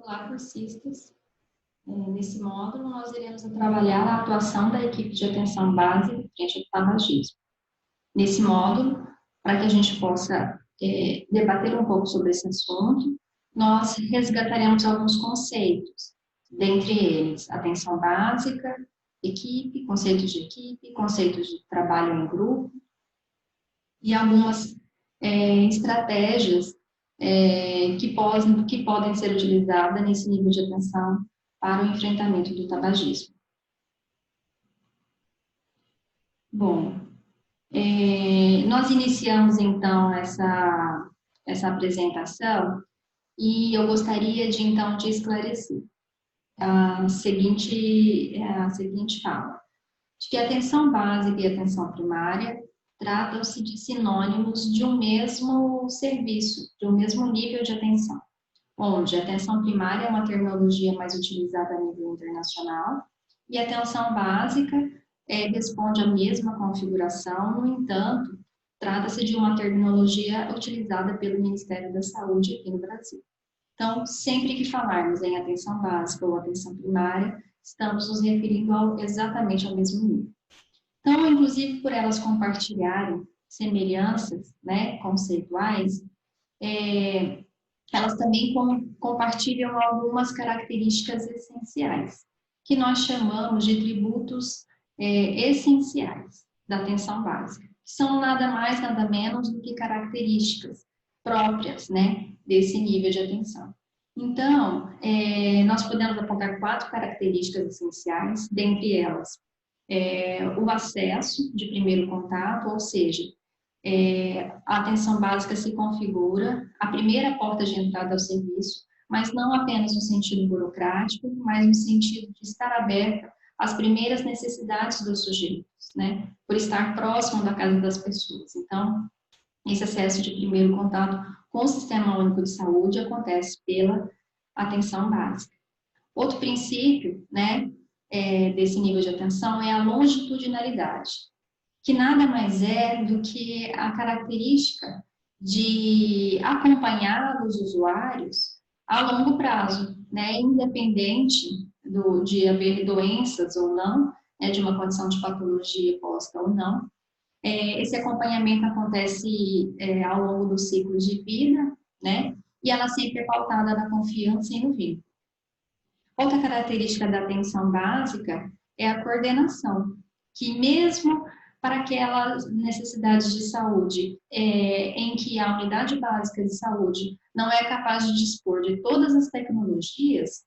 Olá, cursistas. Nesse módulo, nós iremos trabalhar a atuação da equipe de atenção básica frente ao tabagismo. Nesse módulo, para que a gente possa debater um pouco sobre esse assunto, nós resgataremos alguns conceitos, dentre eles, atenção básica, equipe, conceitos de trabalho em grupo, e algumas estratégias que podem ser utilizadas nesse nível de atenção para o enfrentamento do tabagismo. Bom, nós iniciamos então essa apresentação e eu gostaria de então de esclarecer a seguinte fala, de que a atenção básica e a atenção primária tratam-se de sinônimos de um mesmo serviço, de um mesmo nível de atenção, onde a atenção primária é uma terminologia mais utilizada a nível internacional e a atenção básica responde à mesma configuração, no entanto, trata-se de uma terminologia utilizada pelo Ministério da Saúde aqui no Brasil. Então, sempre que falarmos em atenção básica ou atenção primária, estamos nos referindo exatamente ao mesmo nível. Então, inclusive, por elas compartilharem semelhanças, conceituais, elas também compartilham algumas características essenciais, que nós chamamos de tributos essenciais da atenção básica, que são nada mais, nada menos do que características próprias, desse nível de atenção. Então, nós podemos apontar 4 características essenciais, dentre elas, o acesso de primeiro contato, ou seja, a atenção básica se configura a primeira porta de entrada ao serviço, mas não apenas no sentido burocrático, mas no sentido de estar aberta às primeiras necessidades dos sujeitos, por estar próximo da casa das pessoas. Então, esse acesso de primeiro contato com o Sistema Único de Saúde acontece pela atenção básica. Outro princípio, desse nível de atenção é a longitudinalidade, que nada mais é do que a característica de acompanhar os usuários a longo prazo, independente de haver doenças ou não, de uma condição de patologia posta ou não. Esse acompanhamento acontece ao longo dos ciclos de vida, e ela sempre é pautada na confiança e no vínculo. Outra característica da atenção básica é a coordenação, que mesmo para aquelas necessidades de saúde em que a unidade básica de saúde não é capaz de dispor de todas as tecnologias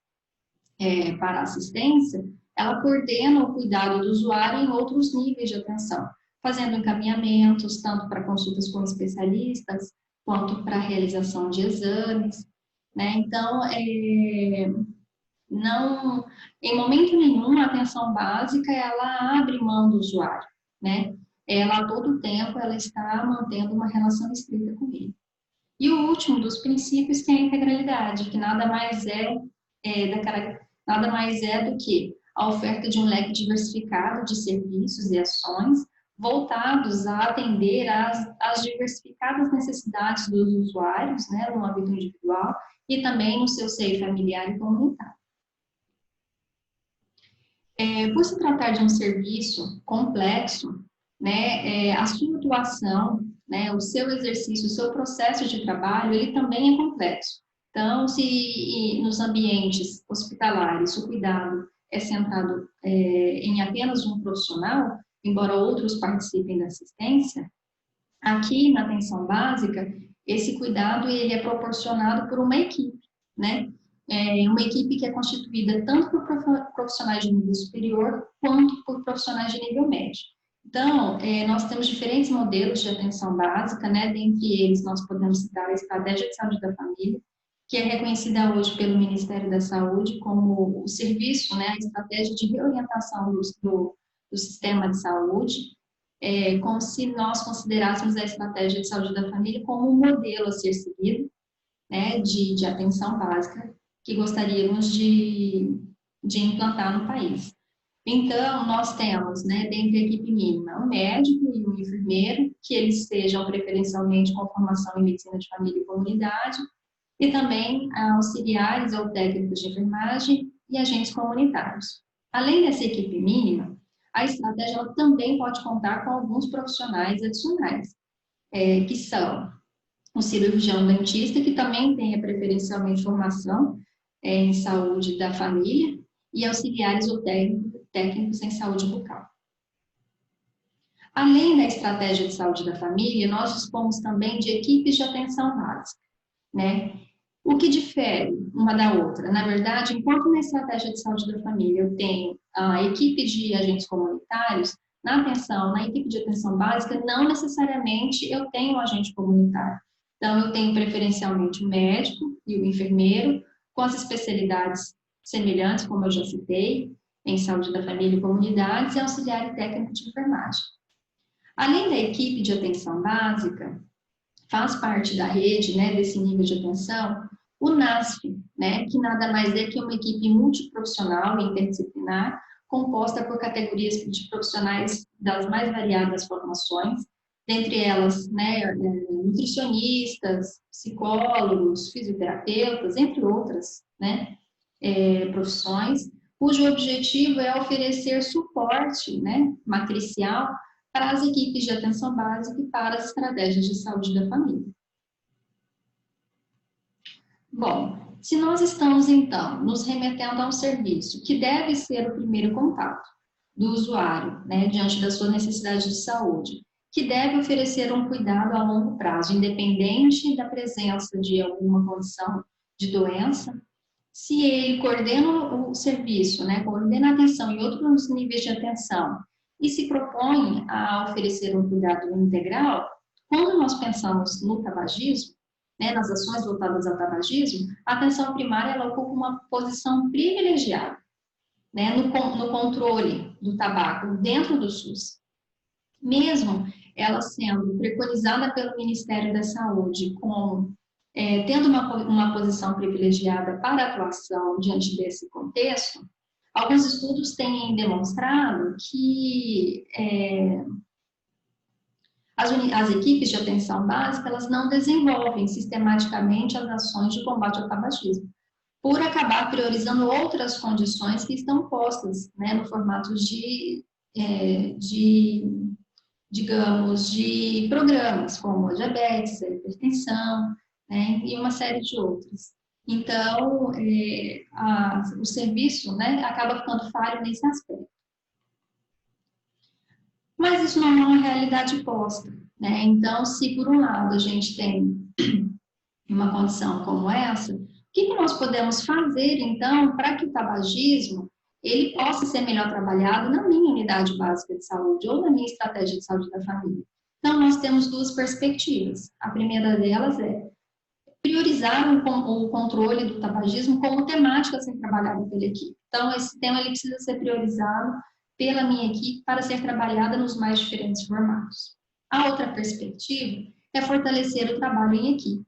para assistência, ela coordena o cuidado do usuário em outros níveis de atenção, fazendo encaminhamentos tanto para consultas com especialistas, quanto para a realização de exames, Então, não, em momento nenhum, a atenção básica, ela abre mão do usuário, Ela, a todo tempo, ela está mantendo uma relação estreita com ele. E o último dos princípios, que é a integralidade, que nada mais é do que a oferta de um leque diversificado de serviços e ações voltados a atender às diversificadas necessidades dos usuários, no âmbito individual e também no seu seio familiar e comunitário. Por se tratar de um serviço complexo, a sua atuação, o seu exercício, o seu processo de trabalho, ele também é complexo. Então, se nos ambientes hospitalares o cuidado é centrado em apenas um profissional, embora outros participem da assistência, aqui na atenção básica, esse cuidado ele é proporcionado por uma equipe, uma equipe que é constituída tanto por profissionais de nível superior quanto por profissionais de nível médio. Então, nós temos diferentes modelos de atenção básica, dentre eles nós podemos citar a Estratégia de Saúde da Família, que é reconhecida hoje pelo Ministério da Saúde como o serviço, a estratégia de reorientação do sistema de saúde, como se nós considerássemos a Estratégia de Saúde da Família como um modelo a ser seguido, de atenção básica, que gostaríamos de implantar no país. Então, nós temos, dentro da equipe mínima, um médico e um enfermeiro, que eles sejam preferencialmente com formação em medicina de família e comunidade. e também auxiliares ou técnicos de enfermagem e agentes comunitários. Além dessa equipe mínima, a estratégia ela também pode contar com alguns profissionais adicionais, que são o cirurgião dentista, que também tem preferencialmente formação em saúde da família, e auxiliares ou técnicos em saúde bucal. Além da estratégia de saúde da família, nós dispomos também de equipes de atenção básica, né? O que difere uma da outra? Na verdade, enquanto na estratégia de saúde da família eu tenho a equipe de agentes comunitários, na equipe de atenção básica, não necessariamente eu tenho um agente comunitário. Então, eu tenho preferencialmente o médico e o enfermeiro, com as especialidades semelhantes, como eu já citei, em saúde da família e comunidades, e auxiliar e técnico de enfermagem. Além da equipe de atenção básica, faz parte da rede, né, desse nível de atenção, o NASF, né, que nada mais é que uma equipe multiprofissional e interdisciplinar, composta por categorias de profissionais das mais variadas formações, dentre elas, né, nutricionistas, psicólogos, fisioterapeutas, entre outras, né, profissões, cujo objetivo é oferecer suporte, né, matricial para as equipes de atenção básica e para as estratégias de saúde da família. Bom, se nós estamos, então, nos remetendo a um serviço que deve ser o primeiro contato do usuário, né, diante da sua necessidade de saúde, que deve oferecer um cuidado a longo prazo, independente da presença de alguma condição de doença, se ele coordena o serviço, né, coordena a atenção em outros níveis de atenção e se propõe a oferecer um cuidado integral, quando nós pensamos no tabagismo, né, nas ações voltadas ao tabagismo, a atenção primária ela ocupa uma posição privilegiada, né, no controle do tabaco dentro do SUS. Mesmo ela sendo preconizada pelo Ministério da Saúde tendo uma posição privilegiada para atuação diante desse contexto, alguns estudos têm demonstrado que as equipes de atenção básica elas não desenvolvem sistematicamente as ações de combate ao tabagismo, por acabar priorizando outras condições que estão postas, né, no formato digamos, de programas, como a diabetes, a hipertensão, né, e uma série de outras. Então, o serviço, né, acaba ficando falho nesse aspecto. Mas isso não é uma realidade posta, né? Então, se por um lado a gente tem uma condição como essa, o que nós podemos fazer, então, para que o tabagismo ele possa ser melhor trabalhado na minha unidade básica de saúde ou na minha estratégia de saúde da família? Então, nós temos duas perspectivas. A primeira delas é priorizar o controle do tabagismo como temática a ser trabalhada pela equipe. Então, esse tema ele precisa ser priorizado pela minha equipe para ser trabalhada nos mais diferentes formatos. A outra perspectiva é fortalecer o trabalho em equipe.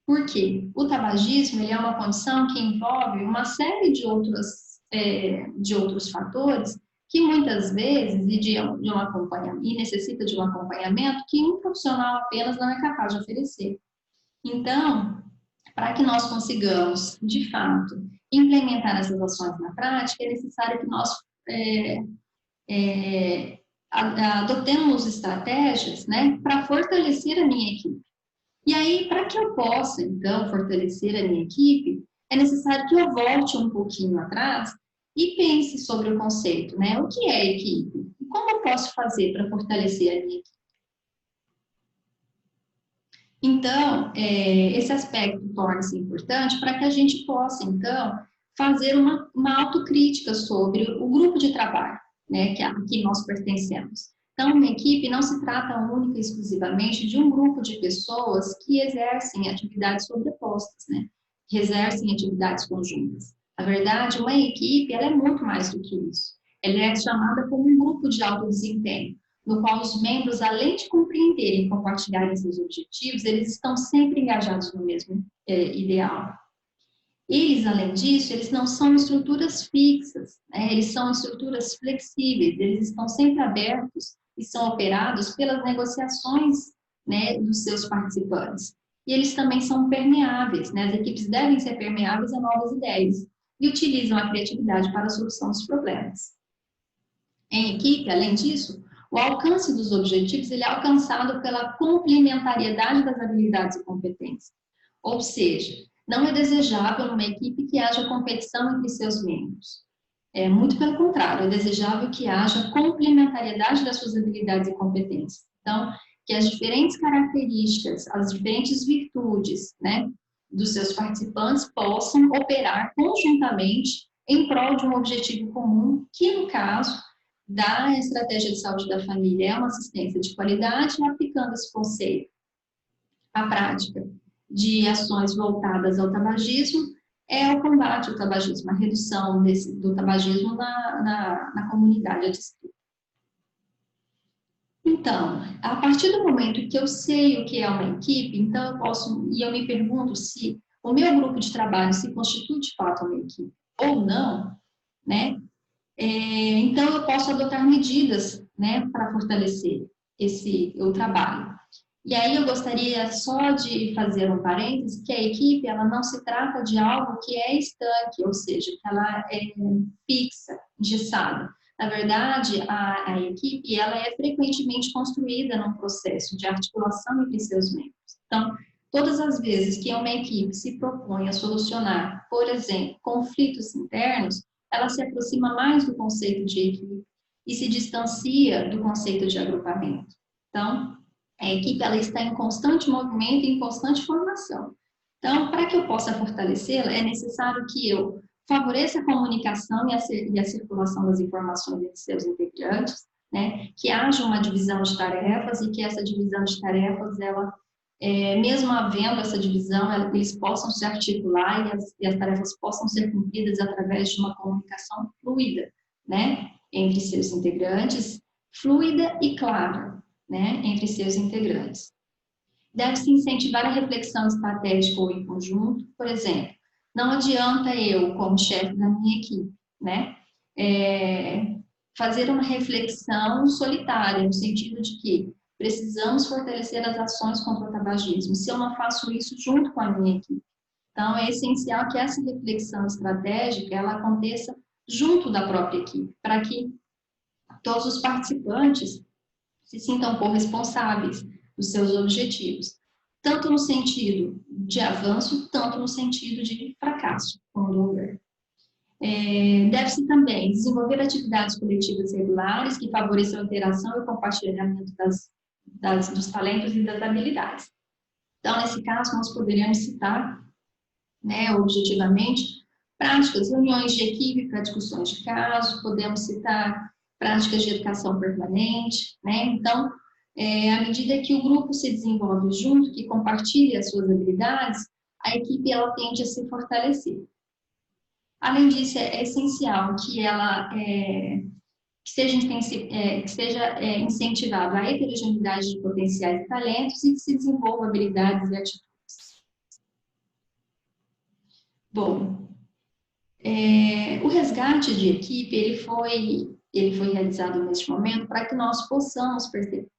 Por quê? O tabagismo ele é uma condição que envolve uma série de outros fatores que muitas vezes necessita de um acompanhamento que um profissional apenas não é capaz de oferecer. Então, para que nós consigamos, de fato, implementar essas ações na prática, é necessário que nós adotemos estratégias, né, para fortalecer a minha equipe. E aí, para que eu possa, então, fortalecer a minha equipe, é necessário que eu volte um pouquinho atrás e pense sobre o conceito, né? O que é equipe? E como eu posso fazer para fortalecer a minha equipe? Então, esse aspecto torna-se importante para que a gente possa, então, fazer uma autocrítica sobre o grupo de trabalho, né, a que nós pertencemos. Então, uma equipe não se trata única e exclusivamente de um grupo de pessoas que exercem atividades sobrepostas, né, que exercem atividades conjuntas. Na verdade, uma equipe ela é muito mais do que isso. Ela é chamada como um grupo de alto desempenho, no qual os membros, além de compreenderem e compartilharem seus objetivos, eles estão sempre engajados no mesmo ideal. Eles, além disso, eles não são estruturas fixas, né? Eles são estruturas flexíveis, eles estão sempre abertos e são operados pelas negociações, né, dos seus participantes. e eles também são permeáveis, né? As equipes devem ser permeáveis a novas ideias e utilizam a criatividade para a solução dos problemas. Em equipe, além disso, o alcance dos objetivos ele é alcançado pela complementariedade das habilidades e competências. Ou seja, não é desejável numa equipe que haja competição entre seus membros. Muito pelo contrário, é desejável que haja complementariedade das suas habilidades e competências. Então, que as diferentes características, as diferentes virtudes, né, dos seus participantes possam operar conjuntamente em prol de um objetivo comum, que no caso da estratégia de saúde da família é uma assistência de qualidade, aplicando esse conceito à prática de ações voltadas ao tabagismo, é o combate ao tabagismo, a redução do tabagismo na comunidade adstrita. Então, a partir do momento que eu sei o que é uma equipe, então eu me pergunto se o meu grupo de trabalho se constitui de fato uma equipe ou não, né? Então eu posso adotar medidas, né, para fortalecer o trabalho. E aí eu gostaria só de fazer um parêntese, que a equipe, ela não se trata de algo que é estanque, ou seja, que ela é fixa, engessada. Na verdade, a equipe, ela é frequentemente construída num processo de articulação entre seus membros. Então, todas as vezes que uma equipe se propõe a solucionar, por exemplo, conflitos internos, ela se aproxima mais do conceito de equipe e se distancia do conceito de agrupamento. Então, a equipe ela está em constante movimento e em constante formação. Então, para que eu possa fortalecê-la, é necessário que eu favoreça a comunicação e a circulação das informações entre seus integrantes, né? Que haja uma divisão de tarefas e que essa divisão de tarefas, ela, mesmo havendo essa divisão, eles possam se articular e as tarefas possam ser cumpridas através de uma comunicação fluida, né? Entre seus integrantes, fluida e clara, né, entre seus integrantes. Deve-se incentivar a reflexão estratégica ou em conjunto, por exemplo, não adianta eu, como chefe da minha equipe, né, fazer uma reflexão solitária, no sentido de que precisamos fortalecer as ações contra o tabagismo, se eu não faço isso junto com a minha equipe. Então, é essencial que essa reflexão estratégica, ela aconteça junto da própria equipe, para que todos os participantes se sintam corresponsáveis dos seus objetivos, tanto no sentido de avanço, tanto no sentido de fracasso, quando houver. Deve-se também desenvolver atividades coletivas regulares que favoreçam a interação e o compartilhamento dos talentos e das habilidades. Então, nesse caso, nós poderíamos citar, né, objetivamente, práticas, reuniões de equipe para discussões de caso, podemos citar práticas de educação permanente, né? Então, à medida que o grupo se desenvolve junto, que compartilha as suas habilidades, a equipe ela tende a se fortalecer. Além disso, é essencial que ela que seja incentivada a heterogeneidade de potenciais e talentos e que se desenvolva habilidades e atitudes. Bom, o resgate de equipe ele foi realizado neste momento para que nós possamos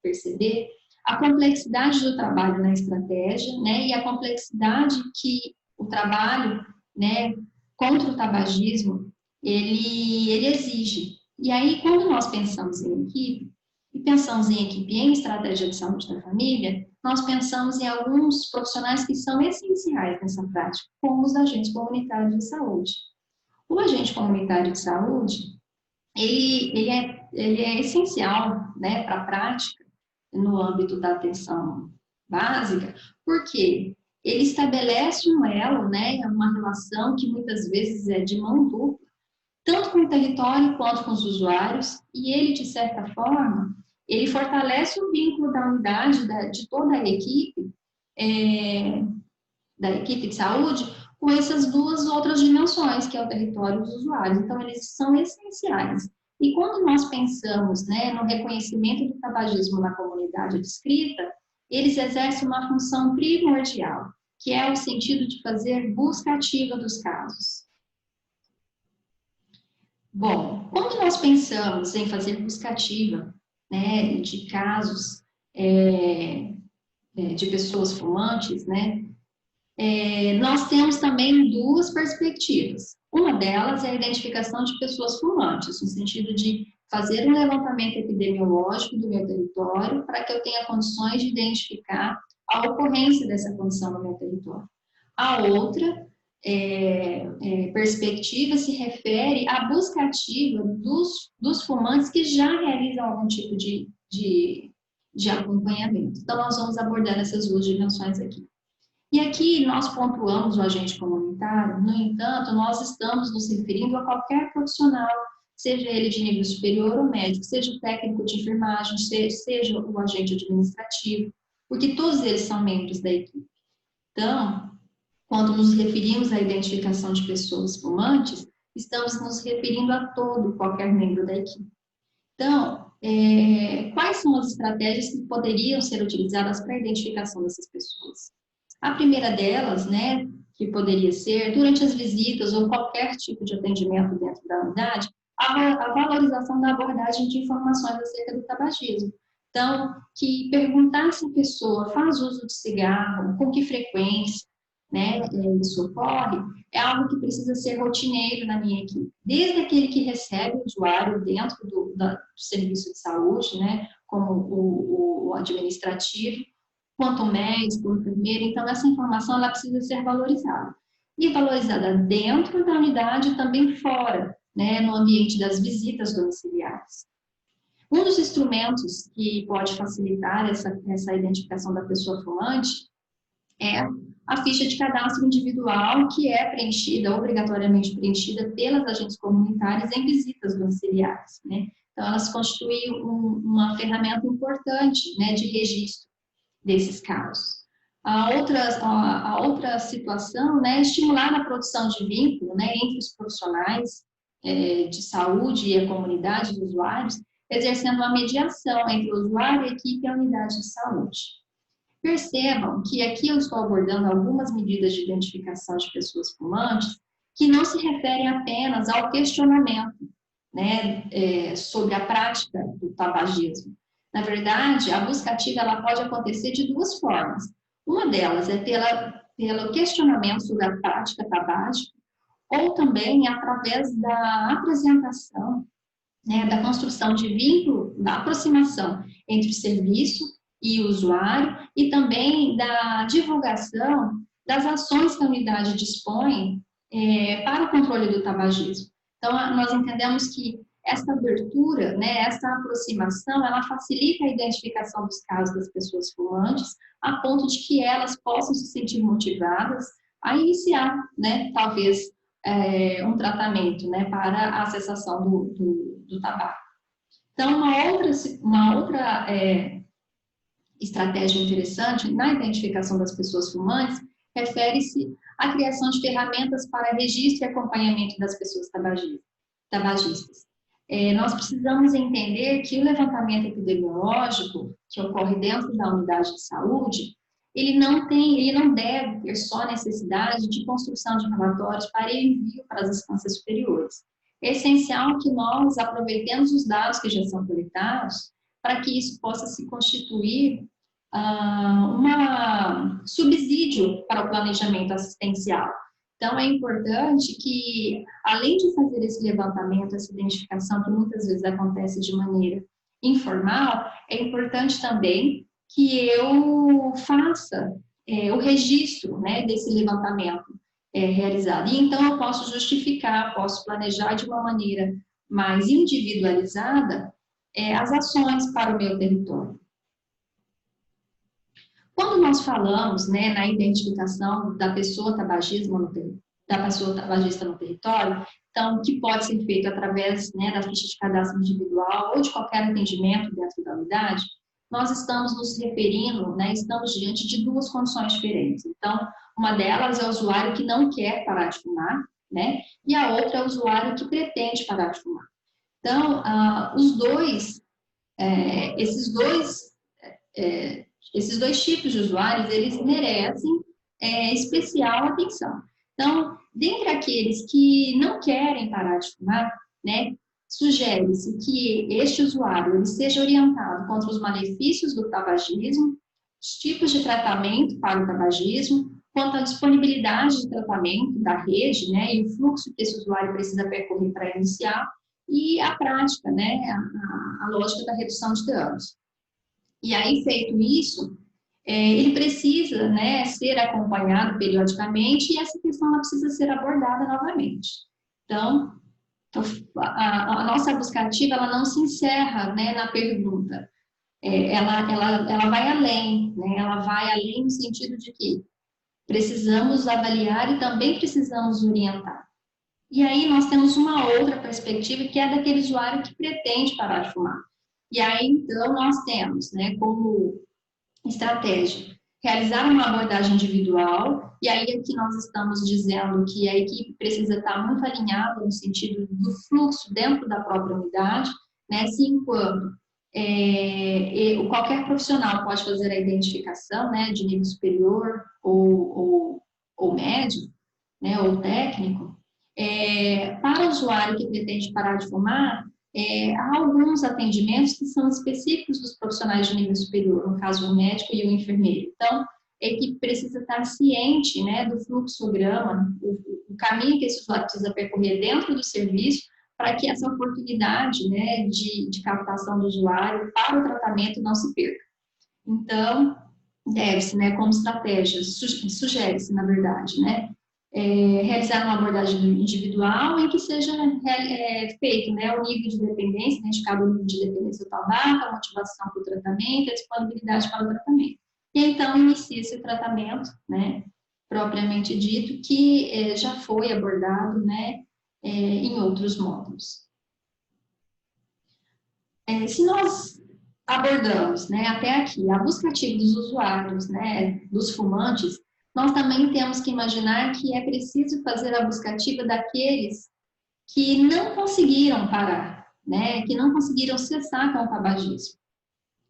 perceber a complexidade do trabalho na estratégia, né, e a complexidade que o trabalho, né, contra o tabagismo, ele exige. E aí, quando nós pensamos em equipe, e pensamos em equipe em estratégia de saúde da família, nós pensamos em alguns profissionais que são essenciais nessa prática, como os agentes comunitários de saúde. O agente comunitário de saúde, ele é essencial, né, para a prática no âmbito da atenção básica, porque ele estabelece um elo, né, uma relação que muitas vezes é de mão dupla, tanto com o território quanto com os usuários, e ele, de certa forma, ele fortalece o vínculo da unidade de toda a equipe, da equipe de saúde, com essas duas outras dimensões, que é o território dos usuários. Então, eles são essenciais. E quando nós pensamos, né, no reconhecimento do tabagismo na comunidade adscrita, eles exercem uma função primordial, que é o sentido de fazer busca ativa dos casos. Bom, quando nós pensamos em fazer busca ativa, né, de casos de pessoas fumantes, né, nós temos também duas perspectivas. Uma delas é a identificação de pessoas fumantes, no sentido de fazer um levantamento epidemiológico do meu território para que eu tenha condições de identificar a ocorrência dessa condição no meu território. A outra perspectiva se refere à busca ativa dos fumantes que já realizam algum tipo de acompanhamento. Então, nós vamos abordar essas duas dimensões aqui. E aqui nós pontuamos o agente comunitário, no entanto, nós estamos nos referindo a qualquer profissional, seja ele de nível superior ou médico, seja o técnico de enfermagem, seja o agente administrativo, porque todos eles são membros da equipe. Então, quando nos referimos à identificação de pessoas fumantes, estamos nos referindo a qualquer membro da equipe. Então, quais são as estratégias que poderiam ser utilizadas para a identificação dessas pessoas? A primeira delas, né, que poderia ser, durante as visitas ou qualquer tipo de atendimento dentro da unidade, a valorização da abordagem de informações acerca do tabagismo. Então, que perguntar se a pessoa faz uso de cigarro, com que frequência, né, isso ocorre, é algo que precisa ser rotineiro na minha equipe. Desde aquele que recebe o usuário dentro do serviço de saúde, né, como o administrativo, quanto médico, enfermeiro. Então, essa informação ela precisa ser valorizada. E valorizada dentro da unidade e também fora, né, no ambiente das visitas domiciliares. Um dos instrumentos que pode facilitar essa identificação da pessoa fumante é a ficha de cadastro individual, que é preenchida, obrigatoriamente preenchida pelas agentes comunitárias em visitas domiciliares, né? Então, elas constituem uma ferramenta importante, né, de registro desses casos. A outra situação, né, é estimular a produção de vínculo, né, entre os profissionais de saúde e a comunidade de usuários, exercendo uma mediação entre o usuário, a equipe e a unidade de saúde. Percebam que aqui eu estou abordando algumas medidas de identificação de pessoas fumantes que não se referem apenas ao questionamento, né, sobre a prática do tabagismo. Na verdade, a busca ativa ela pode acontecer de duas formas. Uma delas é pelo questionamento sobre a prática tabágica, ou também através da apresentação, né, da construção de vínculo, da aproximação entre o serviço e o usuário, e também da divulgação das ações que a unidade dispõe para o controle do tabagismo. Então, nós entendemos que essa abertura, né, essa aproximação, ela facilita a identificação dos casos das pessoas fumantes, a ponto de que elas possam se sentir motivadas a iniciar, né, talvez, um tratamento, né, para a cessação do tabaco. Então, uma outra estratégia interessante na identificação das pessoas fumantes refere-se à criação de ferramentas para registro e acompanhamento das pessoas tabagistas. Nós precisamos entender que o levantamento epidemiológico que ocorre dentro da unidade de saúde, ele não deve ter só necessidade de construção de relatórios para envio para as instâncias superiores. É essencial que nós aproveitemos os dados que já são coletados para que isso possa se constituir um subsídio para o planejamento assistencial. Então, é importante que, além de fazer esse levantamento, essa identificação, que muitas vezes acontece de maneira informal, é importante também que eu faça o registro, né, desse levantamento realizado. E, então, eu posso justificar, posso planejar de uma maneira mais individualizada as ações para o meu território. Quando nós falamos, né, na identificação da pessoa tabagista no território, então, que pode ser feito através, né, da ficha de cadastro individual ou de qualquer atendimento dentro da unidade, nós estamos nos referindo, né, estamos diante de duas condições diferentes. Então, uma delas é o usuário que não quer parar de fumar, né, e a outra é o usuário que pretende parar de fumar. Então, esses dois tipos de usuários, eles merecem especial atenção. Então, dentre aqueles que não querem parar de fumar, né, sugere-se que este usuário ele seja orientado contra os malefícios do tabagismo os tipos de tratamento para o tabagismo, quanto à disponibilidade de tratamento da rede, né, e o fluxo que esse usuário precisa percorrer para iniciar, e a prática, né, a lógica da redução de danos. E aí, feito isso, ele precisa, né, ser acompanhado periodicamente e essa questão ela precisa ser abordada novamente. Então, a nossa busca ativa ela não se encerra, né, na pergunta. Ela vai além, né, ela vai além no sentido de que precisamos avaliar e também precisamos orientar. E aí nós temos uma outra perspectiva que é daquele usuário que pretende parar de fumar. E aí, então, nós temos, né, como estratégia, realizar uma abordagem individual, e aí aqui nós estamos dizendo que a equipe precisa estar muito alinhada no sentido do fluxo dentro da própria unidade, né, se enquanto qualquer profissional pode fazer a identificação, né, de nível superior ou médio, né, ou técnico, para o usuário que pretende parar de fumar, há alguns atendimentos que são específicos dos profissionais de nível superior, no caso o médico e o enfermeiro. Então, a equipe precisa estar ciente, né, do fluxograma, o caminho que esse usuário precisa percorrer dentro do serviço, para que essa oportunidade, né, de captação do usuário para o tratamento não se perca. Então, deve-se, né, como estratégia, sugere-se, na verdade, né, realizar uma abordagem individual em que seja feito, né, o nível de dependência, identificado o nível de dependência do tabaco, a motivação para o tratamento, a disponibilidade para o tratamento. E então inicia esse tratamento, né, propriamente dito, que já foi abordado, né, em outros módulos. Se nós abordamos, né, até aqui a busca ativa dos usuários, né, dos fumantes, nós também temos que imaginar que é preciso fazer a busca ativa daqueles que não conseguiram parar, né, que não conseguiram cessar com o tabagismo.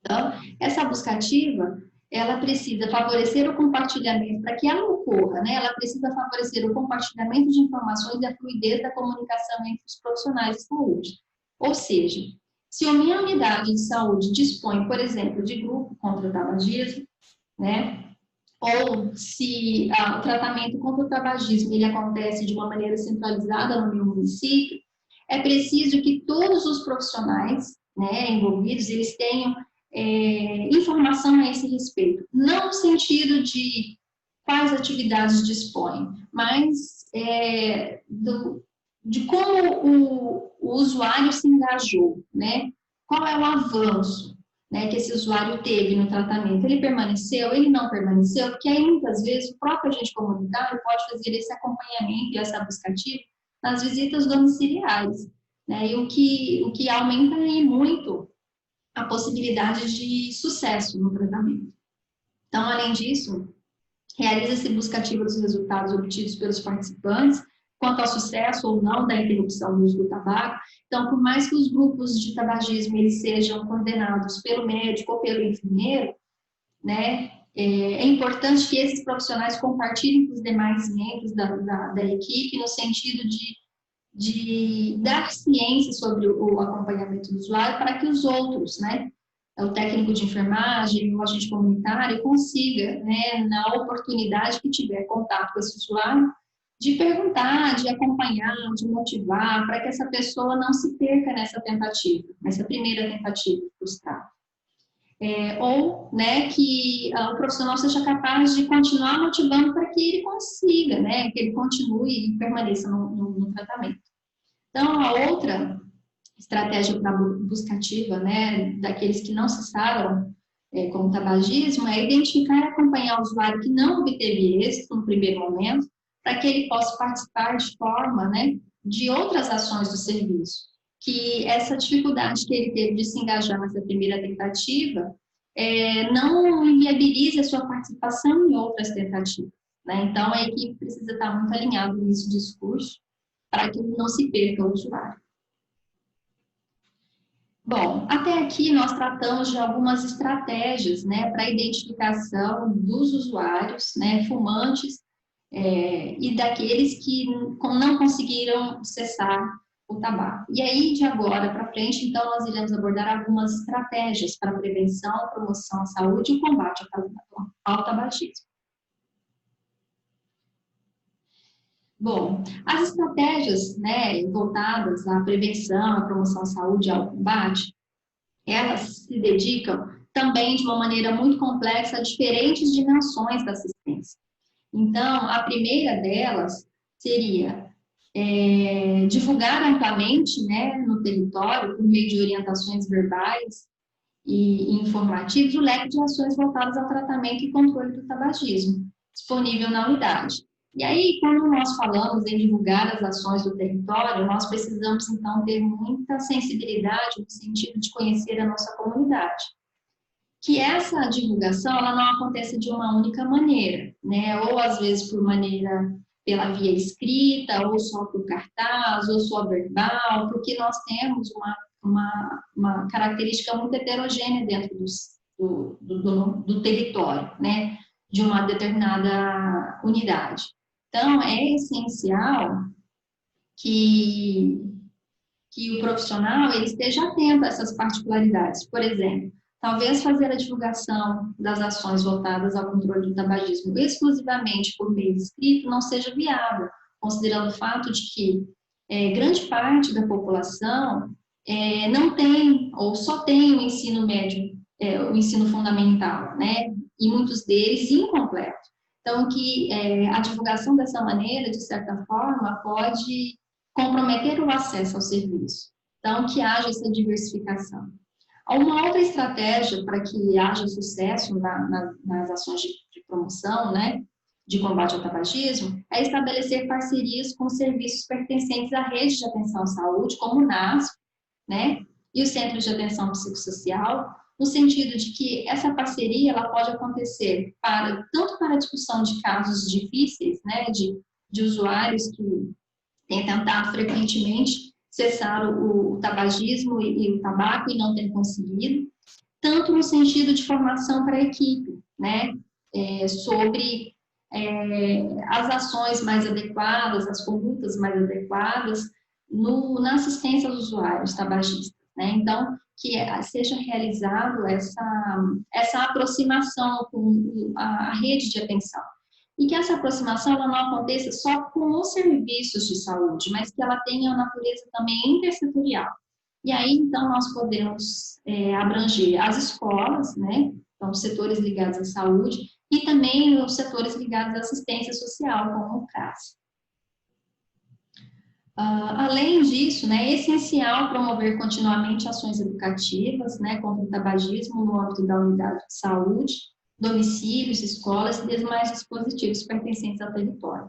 Então, essa busca ativa, ela precisa favorecer o compartilhamento, para que ela ocorra, né, ela precisa favorecer o compartilhamento de informações e a fluidez da comunicação entre os profissionais de saúde. Ou seja, se a minha unidade de saúde dispõe, por exemplo, de grupo contra o tabagismo, né, ou se o tratamento contra o tabagismo ele acontece de uma maneira centralizada no meu município, é preciso que todos os profissionais, né, envolvidos, eles tenham informação a esse respeito. Não no sentido de quais atividades dispõem, mas de como o usuário se engajou, né? Qual é o avanço, né, que esse usuário teve no tratamento? Ele permaneceu, ele não permaneceu? Porque aí, muitas vezes, o próprio agente comunitário pode fazer esse acompanhamento e essa busca ativa nas visitas domiciliares, né? E o que aumenta aí muito a possibilidade de sucesso no tratamento. Então, além disso, realiza-se busca ativa dos resultados obtidos pelos participantes, quanto ao sucesso ou não da interrupção do uso do tabaco. Então, por mais que os grupos de tabagismo eles sejam coordenados pelo médico ou pelo enfermeiro, né, é importante que esses profissionais compartilhem com os demais membros da equipe no sentido de dar ciência sobre o acompanhamento do usuário para que os outros, né, o técnico de enfermagem, o agente comunitário, consiga, né, na oportunidade que tiver contato com esse usuário, de perguntar, de acompanhar, de motivar, para que essa pessoa não se perca nessa tentativa, nessa primeira tentativa frustrada. Ou, né, que o profissional seja capaz de continuar motivando para que ele consiga, né, que ele continue e permaneça no tratamento. Então, a outra estratégia para busca ativa, né, daqueles que não cessaram com o tabagismo, é identificar e acompanhar o usuário que não obteve êxito no primeiro momento, para que ele possa participar de forma, né, de outras ações do serviço. Que essa dificuldade que ele teve de se engajar nessa primeira tentativa não inviabilize a sua participação em outras tentativas, né? Então, a equipe precisa estar muito alinhada nesse discurso para que não se perca o usuário. Bom, até aqui nós tratamos de algumas estratégias, né, para a identificação dos usuários, né, fumantes, e daqueles que não conseguiram cessar o tabaco. E aí, de agora para frente, então, nós iremos abordar algumas estratégias para a prevenção, promoção à saúde e combate ao tabagismo. Bom, as estratégias, né, voltadas à prevenção, à promoção à saúde e ao combate, elas se dedicam também de uma maneira muito complexa a diferentes dimensões da assistência. Então, a primeira delas seria divulgar amplamente, né, no território, por meio de orientações verbais e informativas, o leque de ações voltadas ao tratamento e controle do tabagismo, disponível na unidade. E aí, quando nós falamos em divulgar as ações do território, nós precisamos, então, ter muita sensibilidade no sentido de conhecer a nossa comunidade. Que essa divulgação, ela não acontece de uma única maneira, né? Ou, às vezes, pela via escrita, ou só por cartaz, ou só verbal, porque nós temos uma característica muito heterogênea dentro do território, né? De uma determinada unidade. Então, é essencial que o profissional ele esteja atento a essas particularidades. Por exemplo, talvez fazer a divulgação das ações voltadas ao controle do tabagismo exclusivamente por meio escrito não seja viável, considerando o fato de que grande parte da população não tem ou só tem o ensino médio, o ensino fundamental, né? E muitos deles incompleto. Então, que a divulgação dessa maneira, de certa forma, pode comprometer o acesso ao serviço. Então, que haja essa diversificação. Uma outra estratégia para que haja sucesso nas ações de promoção, né, de combate ao tabagismo, é estabelecer parcerias com serviços pertencentes à rede de atenção à saúde, como o NASP, né, e os centros de atenção psicossocial, no sentido de que essa parceria ela pode acontecer tanto para a discussão de casos difíceis, né, de usuários que têm tentado frequentemente cessar o tabagismo e o tabaco e não têm conseguido, tanto no sentido de formação para a equipe, né, sobre as ações mais adequadas, as condutas mais adequadas na assistência aos usuários tabagistas, né? Então, que seja realizado essa aproximação com a rede de atenção. E que essa aproximação ela não aconteça só com os serviços de saúde, mas que ela tenha uma natureza também intersetorial. E aí, então, nós podemos abranger as escolas, né? Então, os setores ligados à saúde e também os setores ligados à assistência social, como o CRAS. Além disso, né, é essencial promover continuamente ações educativas, né, contra o tabagismo no âmbito da unidade de saúde, domicílios, escolas e demais dispositivos pertencentes ao território.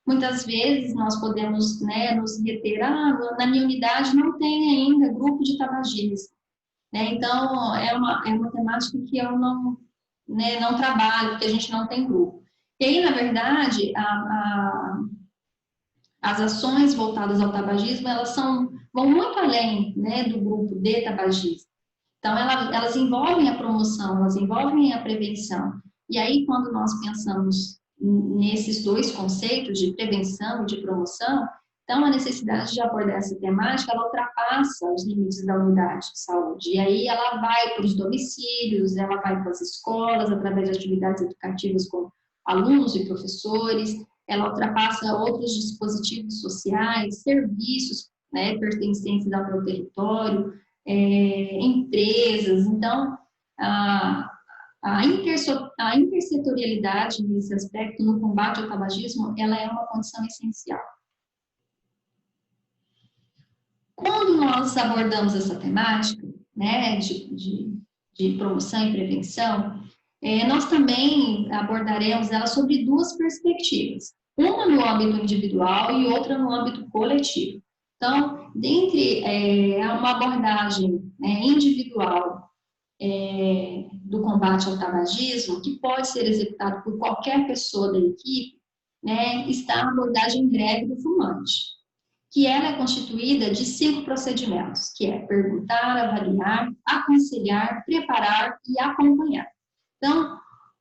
Muitas vezes nós podemos, né, nos reter, na minha unidade não tem ainda grupo de tabagismo, né, então é uma temática que eu não trabalho, porque a gente não tem grupo. E aí, na verdade, as ações voltadas ao tabagismo, elas vão muito além, né, do grupo de tabagismo. Então, elas envolvem a promoção, elas envolvem a prevenção. E aí, quando nós pensamos nesses dois conceitos de prevenção e de promoção, então a necessidade de abordar essa temática, ela ultrapassa os limites da unidade de saúde. E aí ela vai para os domicílios, ela vai para as escolas, através de atividades educativas com alunos e professores, ela ultrapassa outros dispositivos sociais, serviços, né, pertencentes ao meu território, empresas. Então, a intersetorialidade nesse aspecto, no combate ao tabagismo, ela é uma condição essencial. Quando nós abordamos essa temática, né, de promoção e prevenção, nós também abordaremos ela sobre duas perspectivas. Uma no âmbito individual e outra no âmbito coletivo. Então, dentre uma abordagem individual do combate ao tabagismo, que pode ser executado por qualquer pessoa da equipe, né, está a abordagem breve do fumante, que ela é constituída de 5 procedimentos, que é perguntar, avaliar, aconselhar, preparar e acompanhar. Então,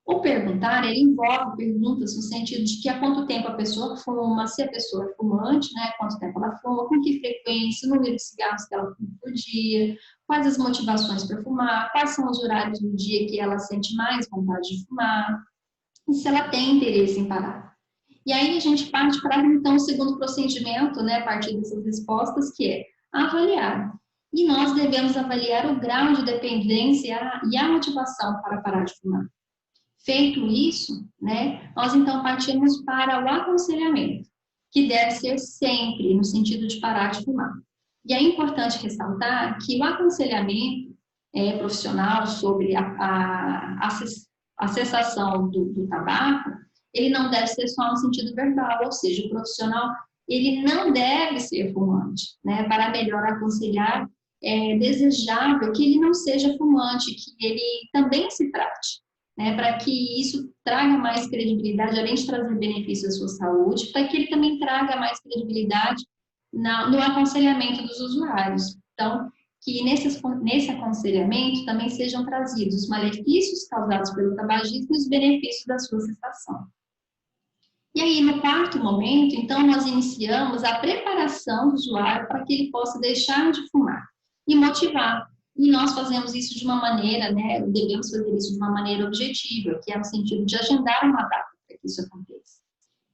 O perguntar, ele envolve perguntas no sentido de que há quanto tempo a pessoa fuma, se a pessoa é fumante, né, quanto tempo ela fuma, com que frequência, o número de cigarros que ela fuma por dia, quais as motivações para fumar, quais são os horários do dia que ela sente mais vontade de fumar, e se ela tem interesse em parar. E aí a gente parte para, então, o segundo procedimento, né, a partir dessas respostas, que é avaliar. E nós devemos avaliar o grau de dependência e a motivação para parar de fumar. Feito isso, né, nós então partimos para o aconselhamento, que deve ser sempre no sentido de parar de fumar. E é importante ressaltar que o aconselhamento profissional sobre a cessação do tabaco, ele não deve ser só no sentido verbal, ou seja, o profissional ele não deve ser fumante, né? Para melhor aconselhar, é desejável que ele não seja fumante, que ele também se trate, né, para que isso traga mais credibilidade, além de trazer benefício à sua saúde, para que ele também traga mais credibilidade no aconselhamento dos usuários. Então, que nesse aconselhamento também sejam trazidos os malefícios causados pelo tabagismo e os benefícios da sua cessação. E aí, no quarto momento, então, nós iniciamos a preparação do usuário para que ele possa deixar de fumar e motivar. E nós fazemos isso de uma maneira, né, devemos fazer isso de uma maneira objetiva, que é no sentido de agendar uma data para que isso aconteça.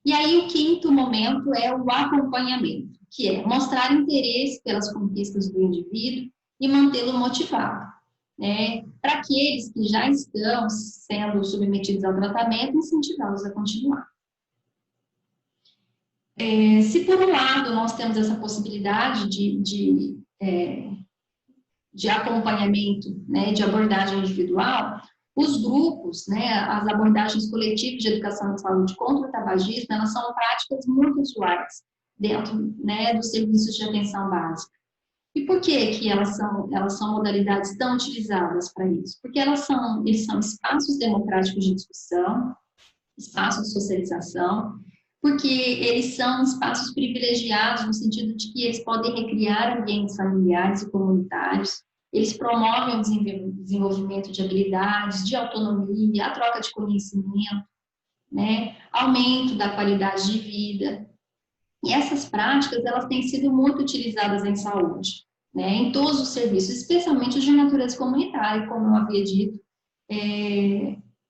E aí o quinto momento é o acompanhamento, que é mostrar interesse pelas conquistas do indivíduo e mantê-lo motivado, né, para aqueles que já estão sendo submetidos ao tratamento, incentivá-los a continuar. Se por um lado nós temos essa possibilidade de acompanhamento, né, de abordagem individual, os grupos, né, as abordagens coletivas de educação de saúde contra o tabagismo, elas são práticas muito usuais dentro, né, dos serviços de atenção básica. E por que elas são modalidades tão utilizadas para isso? Porque eles são espaços democráticos de discussão, espaços de socialização, porque eles são espaços privilegiados no sentido de que eles podem recriar ambientes familiares e comunitários, eles promovem o desenvolvimento de habilidades, de autonomia, a troca de conhecimento, né, aumento da qualidade de vida. E essas práticas, elas têm sido muito utilizadas em saúde, né, em todos os serviços, especialmente os de natureza comunitária, como eu havia dito,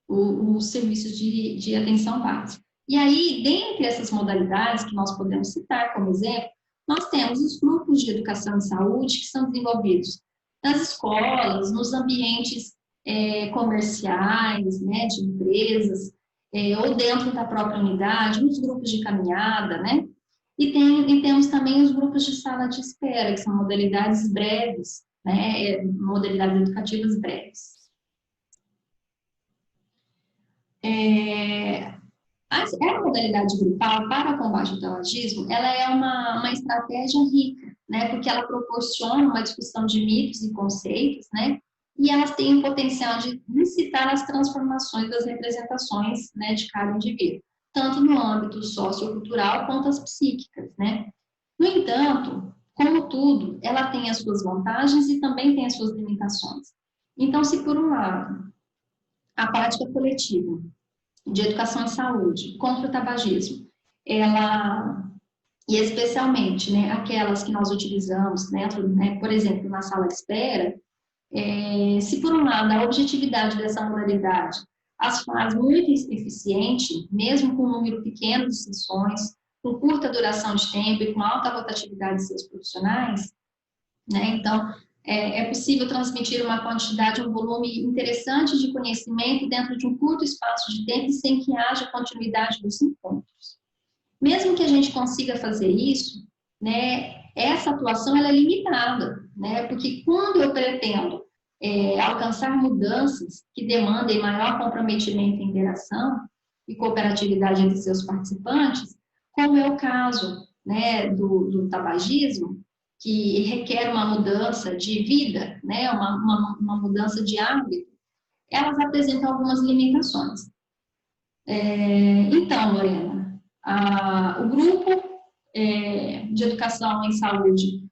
os serviços de atenção básica. E aí, dentre essas modalidades que nós podemos citar como exemplo, nós temos os grupos de educação em saúde que são desenvolvidos nas escolas, nos ambientes comerciais, né, de empresas, ou dentro da própria unidade, nos grupos de caminhada, né? E temos também os grupos de sala de espera, que são modalidades breves, né, modalidades educativas breves. A modalidade grupal para o combate ao tabagismo, ela é uma estratégia rica, né, porque ela proporciona uma discussão de mitos e conceitos, né, e elas têm o potencial de incitar as transformações das representações, né, de cada indivíduo, tanto no âmbito sociocultural quanto as psíquicas, né. No entanto, como tudo, ela tem as suas vantagens e também tem as suas limitações. Então, se por um lado, a prática coletiva de educação em saúde contra o tabagismo, ela, e especialmente, né, aquelas que nós utilizamos dentro, né, por exemplo, na sala de espera, se por um lado a objetividade dessa modalidade as faz muito eficiente, mesmo com um número pequeno de sessões, com curta duração de tempo e com alta rotatividade de seus profissionais, né, então é possível transmitir uma quantidade, um volume interessante de conhecimento dentro de um curto espaço de tempo sem que haja continuidade dos encontros. Mesmo que a gente consiga fazer isso, né, essa atuação ela é limitada, né, porque quando eu pretendo alcançar mudanças que demandem maior comprometimento e interação e cooperatividade entre seus participantes, como é o caso, né, do tabagismo, que requer uma mudança de vida, né, uma mudança de hábito, elas apresentam algumas limitações. Então, Lorena, o grupo de educação em saúde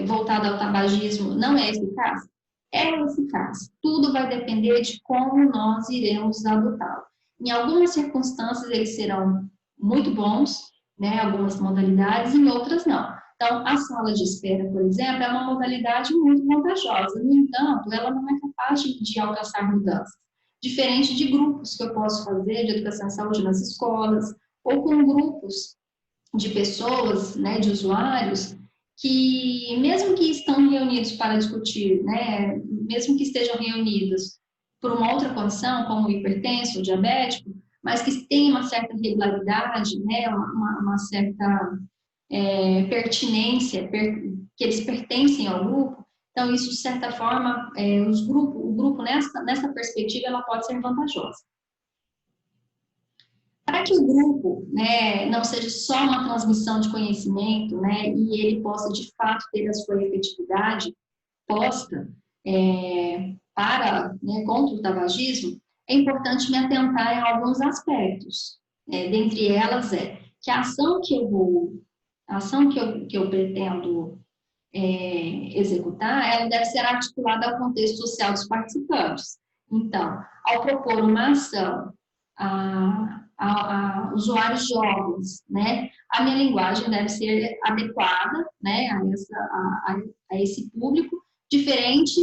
voltado ao tabagismo não é eficaz? é eficaz. Tudo vai depender de como nós iremos adotá-lo. Em algumas circunstâncias, eles serão muito bons, né, algumas modalidades, em outras não. Então, a sala de espera, por exemplo, é uma modalidade muito vantajosa. No entanto, ela não é capaz de alcançar mudanças. Diferente de grupos que eu posso fazer de educação e saúde nas escolas, ou com grupos de pessoas, né, de usuários, que mesmo que estão reunidos para discutir, né, mesmo que estejam reunidos por uma outra condição, como hipertenso, diabético, mas que tenham uma certa regularidade, né, uma certa pertinência, que eles pertencem ao grupo, então isso, de certa forma, o grupo nessa perspectiva, ela pode ser vantajosa. Para que o grupo, né, não seja só uma transmissão de conhecimento, né, e ele possa, de fato, ter a sua efetividade posta contra o tabagismo, é importante me atentar em alguns aspectos. Dentre elas que a ação que eu pretendo executar, ela deve ser articulada ao contexto social dos participantes. Então, ao propor uma ação a usuários jovens, né, a minha linguagem deve ser adequada, né, a esse público, diferente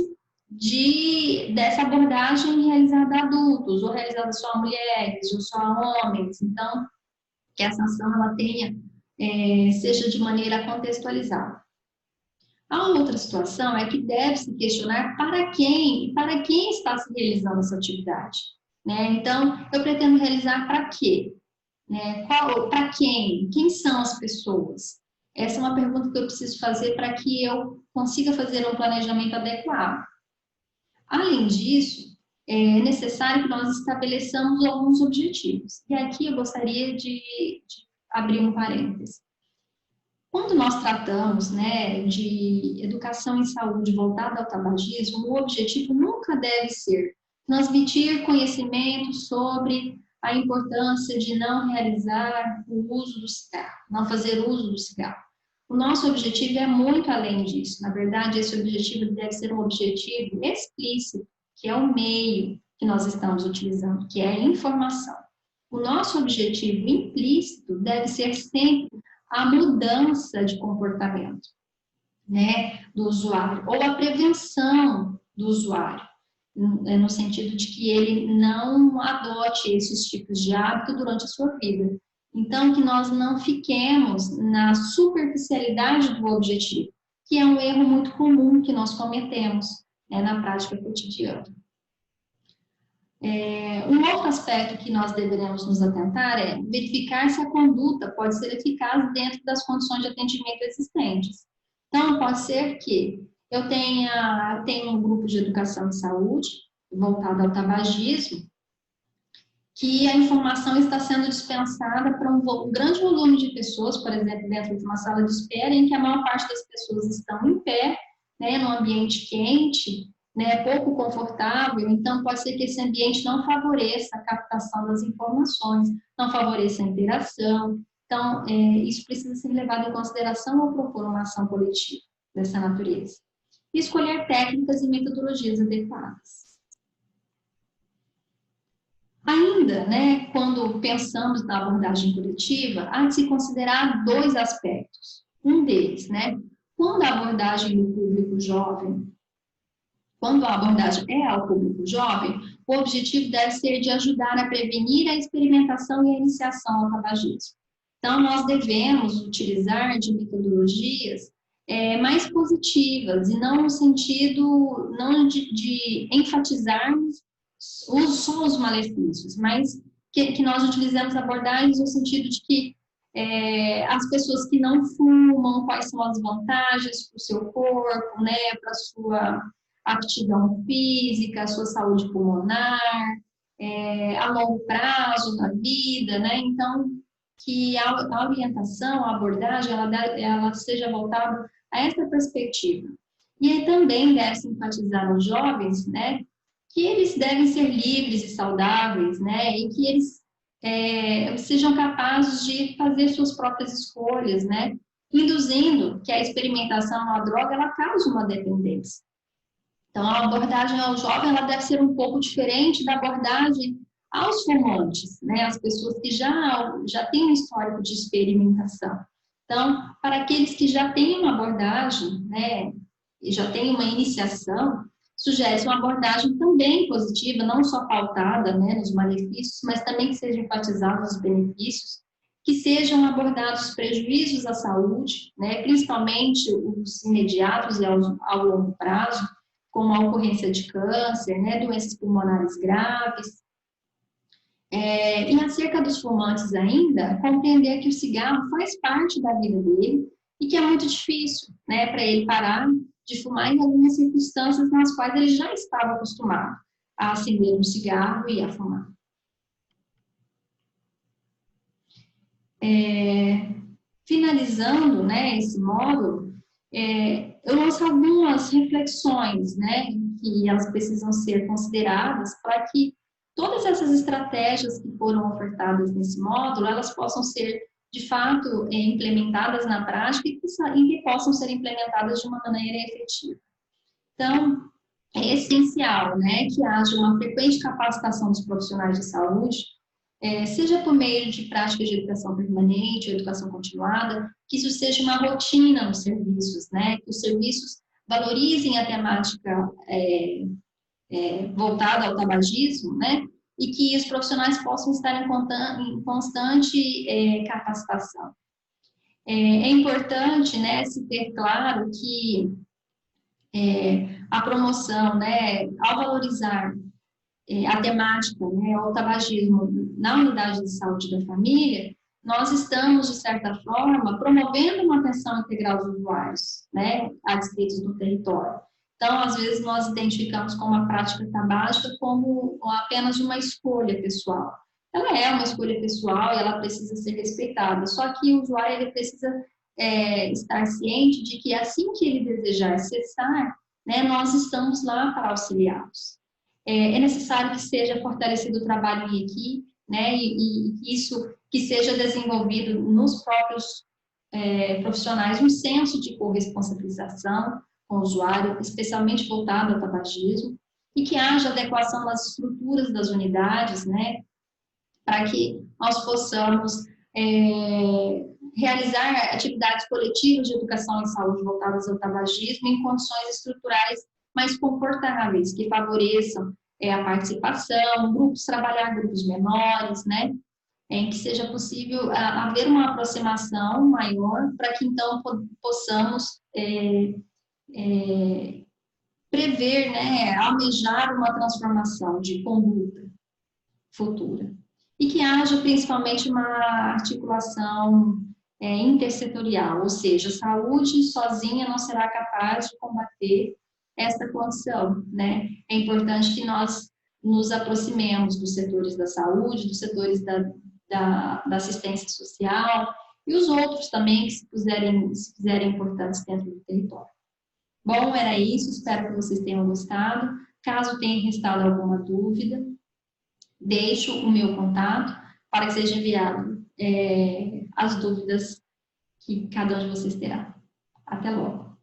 dessa abordagem realizada a adultos, ou realizada só a mulheres, ou só a homens. Então, que essa ação ela seja de maneira contextualizada. A outra situação é que deve-se questionar para quem está se realizando essa atividade. Né? Então, eu pretendo realizar para quê? Né? Para quem? Quem são as pessoas? Essa é uma pergunta que eu preciso fazer para que eu consiga fazer um planejamento adequado. Além disso, é necessário que nós estabeleçamos alguns objetivos. E aqui eu gostaria de abrir um parêntese. Quando nós tratamos, né, de educação em saúde voltada ao tabagismo, o objetivo nunca deve ser transmitir conhecimento sobre a importância de não realizar o uso do cigarro, não fazer uso do cigarro. O nosso objetivo é muito além disso. Na verdade, esse objetivo deve ser um objetivo explícito, que é o meio que nós estamos utilizando, que é a informação. O nosso objetivo implícito deve ser sempre a mudança de comportamento, né, do usuário, ou a prevenção do usuário, no sentido de que ele não adote esses tipos de hábito durante a sua vida. Então, que nós não fiquemos na superficialidade do objetivo, que é um erro muito comum que nós cometemos, né, na prática cotidiana. Um outro aspecto que nós deveremos nos atentar é verificar se a conduta pode ser eficaz dentro das condições de atendimento existentes. Então, pode ser que eu tenha um grupo de educação e saúde voltado ao tabagismo, que a informação está sendo dispensada para um grande volume de pessoas, por exemplo, dentro de uma sala de espera, em que a maior parte das pessoas estão em pé, né, num ambiente quente, né, pouco confortável, então pode ser que esse ambiente não favoreça a captação das informações, não favoreça a interação. Então, isso precisa ser levado em consideração ao propor uma ação coletiva dessa natureza. E escolher técnicas e metodologias adequadas. Ainda, né, quando pensamos na abordagem coletiva, há de se considerar dois aspectos. Um deles, né, quando a abordagem do público jovem, quando a abordagem é ao público jovem, o objetivo deve ser de ajudar a prevenir a experimentação e a iniciação ao tabagismo. Então, nós devemos utilizar de metodologias mais positivas e não no sentido não de enfatizarmos só os malefícios, mas que nós utilizamos abordagens no sentido de que as pessoas que não fumam, quais são as vantagens para o seu corpo, né, para a sua aptidão física, a sua saúde pulmonar, a longo prazo na vida, né? Então, que a orientação, a abordagem, ela seja voltada a essa perspectiva. E aí também deve-se enfatizar nos jovens, né, que eles devem ser livres e saudáveis, né, e que eles sejam capazes de fazer suas próprias escolhas, né, induzindo que a experimentação à droga, ela cause uma dependência. Então, a abordagem ao jovem ela deve ser um pouco diferente da abordagem aos fumantes, né? As pessoas que já têm um histórico de experimentação. Então, para aqueles que já têm uma abordagem, né, e já têm uma iniciação, sugere-se uma abordagem também positiva, não só pautada, né, nos malefícios, mas também que sejam enfatizados os benefícios, que sejam abordados os prejuízos à saúde, né, principalmente os imediatos e ao longo prazo, como a ocorrência de câncer, né, doenças pulmonares graves. E acerca dos fumantes ainda, compreender que o cigarro faz parte da vida dele e que é muito difícil, né, para ele parar de fumar em algumas circunstâncias nas quais ele já estava acostumado a acender um cigarro e a fumar. Finalizando, né, esse módulo, eu lanço algumas reflexões, né, que elas precisam ser consideradas para que todas essas estratégias que foram ofertadas nesse módulo, elas possam ser, de fato, implementadas na prática e que possam ser implementadas de uma maneira efetiva. Então, é essencial, né, que haja uma frequente capacitação dos profissionais de saúde, seja por meio de práticas de educação permanente ou educação continuada, que isso seja uma rotina nos serviços, né, que os serviços valorizem a temática voltada ao tabagismo, né, e que os profissionais possam estar em constante capacitação. É importante, né, se ter claro que a promoção, né, ao valorizar a temática, né, o tabagismo na unidade de saúde da família, nós estamos, de certa forma, promovendo uma atenção integral dos usuários, né, adscritos no território. Então, às vezes, nós identificamos como a prática tabágica como apenas uma escolha pessoal. Ela é uma escolha pessoal e ela precisa ser respeitada, só que o usuário ele precisa estar ciente de que assim que ele desejar cessar, né, nós estamos lá para auxiliá-los. É necessário que seja fortalecido o trabalho em equipe, né, e isso que seja desenvolvido nos próprios profissionais um senso de corresponsabilização com o usuário, especialmente voltado ao tabagismo, e que haja adequação nas estruturas das unidades, né, para que nós possamos realizar atividades coletivas de educação em saúde voltadas ao tabagismo em condições estruturais mais confortáveis, que favoreçam a participação, trabalhar grupos menores, né? Em que seja possível haver uma aproximação maior para que então possamos prever, né, almejar uma transformação de conduta futura. E que haja principalmente uma articulação intersetorial, ou seja, a saúde sozinha não será capaz de combater essa condição, né? É importante que nós nos aproximemos dos setores da saúde, dos setores da assistência social e os outros também que se fizerem importantes dentro do território. Bom, era isso, espero que vocês tenham gostado. Caso tenha restado alguma dúvida, deixo o meu contato para que seja enviado as dúvidas que cada um de vocês terá. Até logo.